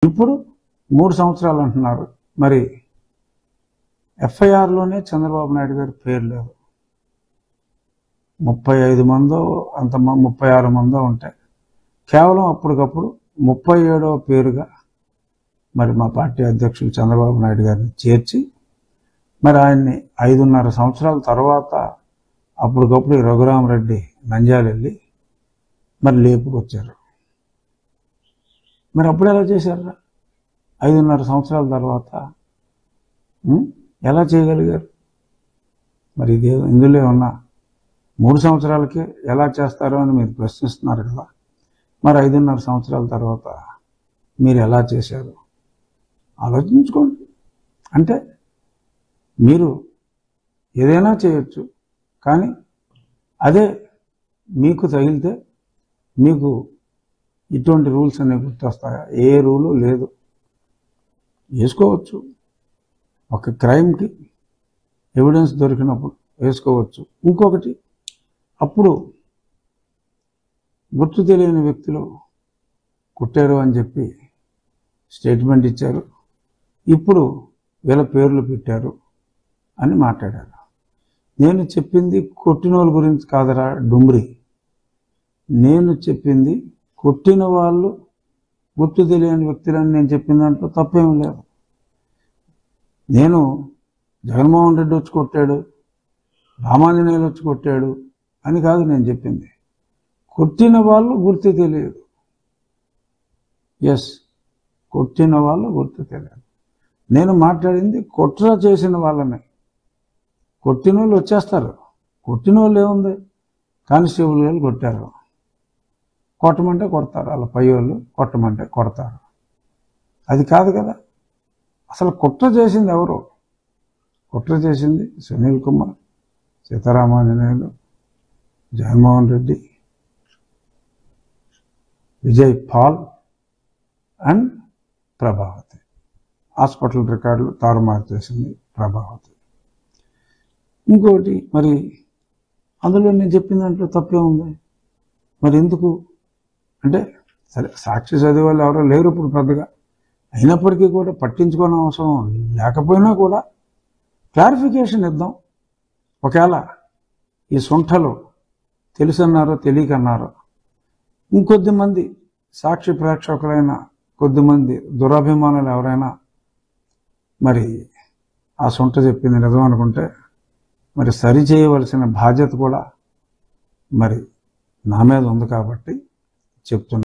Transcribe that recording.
ఇప్పుడు 3 సంవత్సరాలు అంటున్నారు. మరి ఎఫ్ఐఆర్లోనే చంద్రబాబు నాయుడు గారి పేరు లేదు. 35 మందో అంత 36 మందో ఉంటాయి. కేవలం అప్పటికప్పుడు 37వ పేరుగా మరి మా పార్టీ అధ్యక్షులు చంద్రబాబు నాయుడు గారిని చేర్చి మరి ఆయన్ని 5.5 సంవత్సరాల తర్వాత అప్పటికప్పుడు రఘురామరెడ్డి నంద్యాల వెళ్ళి మరి లేపుకొచ్చారు. మరి అప్పుడు ఎలా చేశారా? 5.5 సంవత్సరాల తర్వాత ఎలా చేయగలిగారు? మరి ఇదే ఇందులో ఉన్న 3 సంవత్సరాలకే ఎలా చేస్తారో అని మీరు ప్రశ్నిస్తున్నారు కదా. మరి 5.5 సంవత్సరాల తర్వాత మీరు ఎలా చేశారు ఆలోచించుకోండి. అంటే మీరు ఏదైనా చేయొచ్చు, కానీ అదే మీకు తగిలితే మీకు ఇటువంటి రూల్స్ అనేవి గుర్తొస్తాయా? ఏ రూలు లేదు. వేసుకోవచ్చు, ఒక క్రైమ్కి ఎవిడెన్స్ దొరికినప్పుడు వేసుకోవచ్చు. ఇంకొకటి, అప్పుడు గుర్తు తెలియని వ్యక్తులు కుట్టారు అని చెప్పి స్టేట్మెంట్ ఇచ్చారు, ఇప్పుడు వీళ్ళ పేర్లు పెట్టారు అని మాట్లాడారు. నేను చెప్పింది కొట్టిన వాళ్ళ గురించి కాదరా డుమ్రి, నేను చెప్పింది కొట్టిన వాళ్ళు గుర్తు తెలియని వ్యక్తులని నేను చెప్పిన దాంట్లో తప్పేమీ లేదు. నేను జగన్మోహన్ రెడ్డి వచ్చి కొట్టాడు, రామాంజనేయులు వచ్చి కొట్టాడు అని కాదు నేను చెప్పింది. కొట్టిన వాళ్ళు గుర్తు తెలియదు. ఎస్, కొట్టిన వాళ్ళు గుర్తు తెలియదు. నేను మాట్లాడింది కుట్ర చేసిన వాళ్ళని. కొట్టిన వాళ్ళు వచ్చేస్తారు. కొట్టిన వాళ్ళు ఏముంది, కానిస్టేబుల్ వాళ్ళు కొట్టారు, కొట్టమంటే కొడతారు, వాళ్ళ పై వాళ్ళు కొట్టమంటే కొడతారు. అది కాదు కదా. అసలు కుట్ర చేసింది ఎవరు? కుట్ర చేసింది సునీల్ కుమార్, సీతారామాంజనేయులు, జగన్మోహన్ రెడ్డి, విజయ్ పాల్ అండ్ ప్రభావతి. హాస్పిటల్ రికార్డులు తారుమారు చేసింది ప్రభావతి. ఇంకోటి, మరి అందులో నేను చెప్పిన దాంట్లో తప్పే ఉంది. మరి ఎందుకు అంటే, సరే సాక్షి చదివే వాళ్ళు ఎవరో లేరు ఇప్పుడు పెద్దగా, అయినప్పటికీ కూడా పట్టించుకోని అవసరం లేకపోయినా కూడా క్లారిఫికేషన్ ఇద్దాం. ఒకవేళ ఈ సొంఠలు తెలుసన్నారో తెలియకన్నారో, ఇంకొద్ది మంది సాక్షి ప్రేక్షకులైన కొద్దిమంది దురభిమానులు ఎవరైనా మరి ఆ సొంట చెప్పింది నిజం అనుకుంటే మరి సరి చేయవలసిన బాధ్యత కూడా మరి నా మీద ఉంది కాబట్టి చెప్తున్నా.